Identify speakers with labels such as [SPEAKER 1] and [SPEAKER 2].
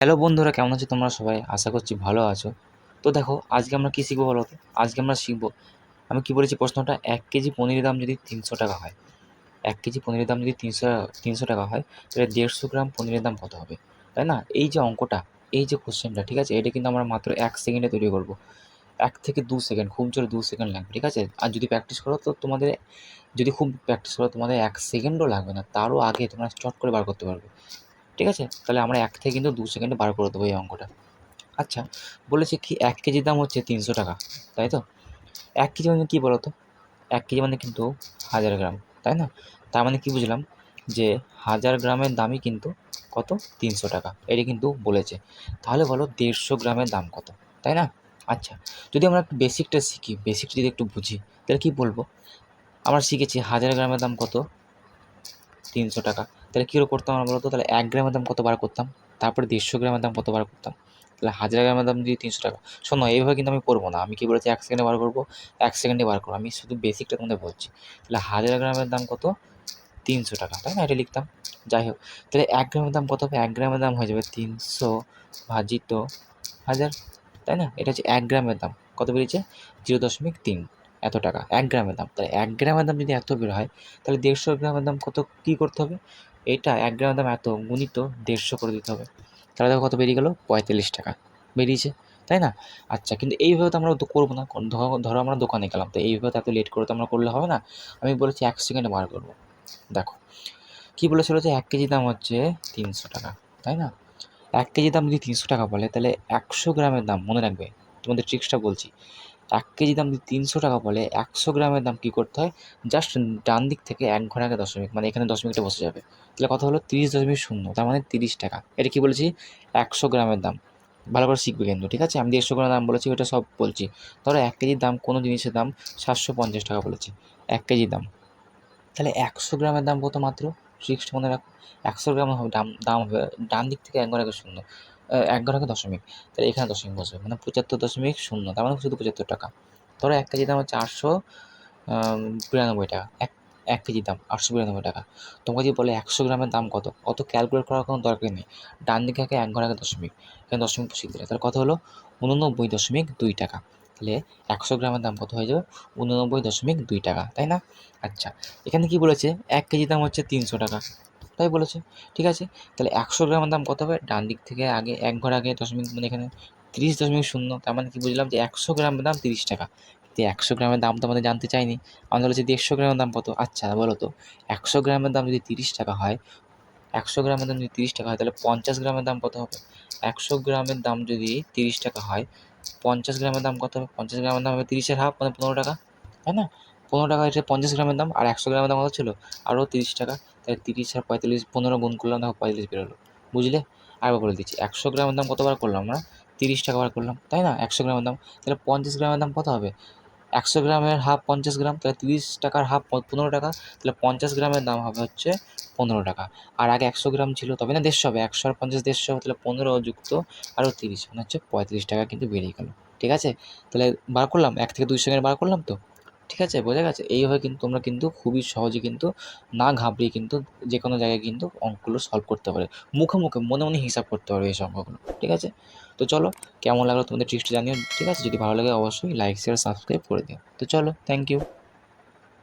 [SPEAKER 1] Hello বন্ধুরা, কেমন আছো তোমরা সবাই? আশা করছি ভালো আছো। তো দেখো, আজকে আমরা কী শিখবো বলো তো? আজকে আমরা শিখবো, আমি কী বলেছি প্রশ্নটা, ১ কেজি পনিরের দাম যদি ৩০০ টাকা হয়, ১ কেজি পনিরের দাম যদি তিনশো টাকা হয়, তাহলে ১৫০ গ্রাম পনিরের দাম কত হবে? তাই না? এই যে অঙ্কটা, এই যে কোশ্চেনটা, ঠিক আছে? এটা কিন্তু আমরা মাত্র ১ সেকেন্ডে তৈরি করবো। ১ থেকে ২ সেকেন্ড, খুব জোরে ২ সেকেন্ড লাগবে, ঠিক আছে? আর যদি প্র্যাকটিস করো তো তোমাদের, যদি খুব প্র্যাকটিস করো তোমাদের ১ সেকেন্ডও লাগবে না, তারও আগে তোমরা চট করে বার করতে পারবে। ঠিক আছে? তাহলে আমরা ১ থেকে কিন্তু ২ সেকেন্ডে বার করে দেবো এই অঙ্কটা। আচ্ছা, বলেছে কি ১ কেজির দাম হচ্ছে ৩০০ টাকা, তাই তো? ১ কেজি মানে কী বলো তো? ১ কেজি মানে কিন্তু ১০০০ গ্রাম, তাই না? তার মানে কী বুঝলাম? যে ১০০০ গ্রামের দামই কিন্তু কত? ৩০০ টাকা। এটা কিন্তু বলেছে। তাহলে বলো ১৫০ গ্রামের দাম কত? তাই না? আচ্ছা, যদি আমরা একটু বেসিকটা শিখি, বেসিকটা যদি একটু বুঝি, তাহলে কী বলবো? আমরা শিখেছি ১০০০ গ্রামের দাম কত? ৩০০ টাকা। তাহলে কী করে করতাম আমরা বলো তো? তাহলে ১ গ্রামের দাম কত বার করতাম? তারপরে ১৫০ গ্রামের দাম কত বার করতাম? তাহলে ১০০০ গ্রামের দাম যদি ৩০০ টাকা। শোনো, এইভাবে কিন্তু আমি করব না। আমি কি বলেছি ১ সেকেন্ডে বার করব, ১ সেকেন্ডে বার করব। আমি শুধু বেসিকটা তোমাদের বলছি। তাহলে ১০০০ গ্রামের দাম কত? ৩০০ টাকা, তাই না? এটা লিখতাম। যাই হোক, তাহলে ১ গ্রামের দাম কত হবে? ১ গ্রামের দাম হয়ে যাবে ৩০০ ভাজিত ১০০০, তাই না? এটা হচ্ছে ১ গ্রামের দাম। কত বেরিয়েছে? ০.৩ এত টাকা ১ গ্রামের দাম। তাহলে ১ গ্রামের দাম যদি এত বের হয়, তাহলে ১৫০ গ্রামের দাম কত, কী করতে হবে? এটা ১ গ্রামের দাম এত গুণিত ১৫০ করে দিতে হবে। তাহলে দেখো কত বেরিয়ে গেল? ৪৫ টাকা বেরিয়েছে, তাই না? আচ্ছা, কিন্তু এইভাবে তো আমরা তো করবো না। ধরো আমরা দোকানে গেলাম, তো এইভাবে তো এত লেট করে তো আমরা করলে হবে না। আমি বলেছি ১ সেকেন্ডে বার করব। দেখো, কী বলেছিল যে ১ কেজি দাম হচ্ছে ৩০০ টাকা, তাই না? ১ কেজি দাম যদি ৩০০ টাকা বলে, তাহলে ১০০ গ্রামের দাম, মনে রাখবে, তোমাদের ট্রিক্সটা বলছি। ১ কেজি দাম যদি ৩০০ টাকা বলে, ১০০ গ্রামের দাম কী করতে হয়? জাস্ট ডান দিক থেকে ১ ঘর আগে দশমিক, মানে এখানে দশমিকটা বসে যাবে। তাহলে কত হলো? ৩০.০, তার মানে ৩০ টাকা। এটা কী বলেছি? ১০০ গ্রামের দাম। ভালো করে শিখবে কিন্তু, ঠিক আছে? আমি ১৫০ গ্রামের দাম বলেছি, ওটা সব বলছি। ধরো ১ কেজির দাম, কোনো জিনিসের দাম ৭৫০ টাকা বলেছি, ১ কেজির দাম। তাহলে ১০০ গ্রামের দাম কত মাত্র? ট্রিক্সটা মনে রাখো। ১০০ গ্রাম হবে দাম হবে ডান দিক থেকে ১ ঘর আগে শূন্য, ১ ঘর আগে দশমিক। তাহলে এখানে দশমিক বসবে, মানে ৭৫.০, তার মানে শুধু ৭৫ টাকা। ধরো ১ কেজির দাম হচ্ছে ৮৯২ টাকা। ১ কেজির দাম ৮৯২ টাকা। তোমাকে যদি বলে ১০০ গ্রামের দাম কত? অত ক্যালকুলেট করার কোনো দরকার নেই। ডান দিকে আগে ১ ঘর আগে দশমিক, এখানে দশমিক বসিয়ে দিলে তাহলে কত হলো? ৮৯.২ টাকা। তাহলে ১০০ গ্রামের দাম কত হয়ে যাবে? ৮৯.২ টাকা, তাই না? আচ্ছা, এখানে কী বলেছে? ১ কেজির দাম হচ্ছে ৩০০ টাকা, তাই বলেছে। ঠিক আছে, তাহলে ১০০ গ্রামের দাম কত হবে? ডান দিক থেকে আগে ১ ঘর আগে দশমিক, মানে এখানে ৩০.০, তার মানে কি বুঝলাম? যে ১০০ গ্রামের দাম ৩০ টাকা। কিন্তু ১০০ গ্রামের দাম তো আমাদের জানতে চাইনি। আমাদের বলেছে ১৫০ গ্রামের দাম কত? আচ্ছা বলো তো, ১০০ গ্রামের দাম যদি ৩০ টাকা হয়, ১০০ গ্রামের দাম যদি ৩০ টাকা হয়, তাহলে ৫০ গ্রামের দাম কত হবে? ১০০ গ্রামের দাম যদি ৩০ টাকা হয়, ৫০ গ্রামের দাম কত হবে? ৫০ গ্রামের দাম হবে ৩০-এর হাফ, মানে ১৫ টাকা, তাই না? ১৫ টাকা হচ্ছে ৫০ গ্রামের দাম, আর ১০০ গ্রামের দাম কত ছিল? আরও ৩০ টাকা। তাহলে ৩০ আর ৪৫, ১৫ গুণ করলাম, দেখো ৪৫ বেরোলো। বুঝলে? আরেকবার বলে দিচ্ছি, ১০০ গ্রামের দাম কত বার করলাম আমরা? ৩০ টাকা বার করলাম, তাই না? ১০০ গ্রামের দাম। তাহলে ৫০ গ্রামের দাম কত হবে? ১০০ গ্রামের হাফ ৫০ গ্রাম, তাহলে ৩০ টাকার হাফ ১৫ টাকা। তাহলে ৫০ গ্রামের দাম হবে হচ্ছে ১৫ টাকা। আর আগে ১০০ গ্রাম ছিল, তবে না ১৫০ হবে। ১০০ আর ৫০ ১৫০, তাহলে ১৫ যুক্ত আরও ৩০, মানে হচ্ছে ৩৫ টাকা কিন্তু বেরিয়ে গেল। ঠিক আছে? তাহলে বার করলাম, ১ থেকে ২ সেকেন্ড বার করলাম তো? ঠিক আছে, বোঝা গেছে? এইভাবে কিন্তু তোমরা কিন্তু খুবই সহজে কিন্তু, না ঘাবড়িয়ে কিন্তু যে কোনো জায়গায় কিন্তু অঙ্কগুলো সলভ করতে পারবে। মুখে, মুখে মনে, মনে হিসাব করতে পারবে এই অঙ্কগুলো। ঠিক আছে? তো চলো, কেমন লাগলো তোমাদের ট্রিক্সটা জানিও। ঠিক আছে? যদি ভালো লাগে অবশ্যই লাইক, শেয়ার, সাবস্ক্রাইব করে দিও। তো চলো, থ্যাংক ইউ।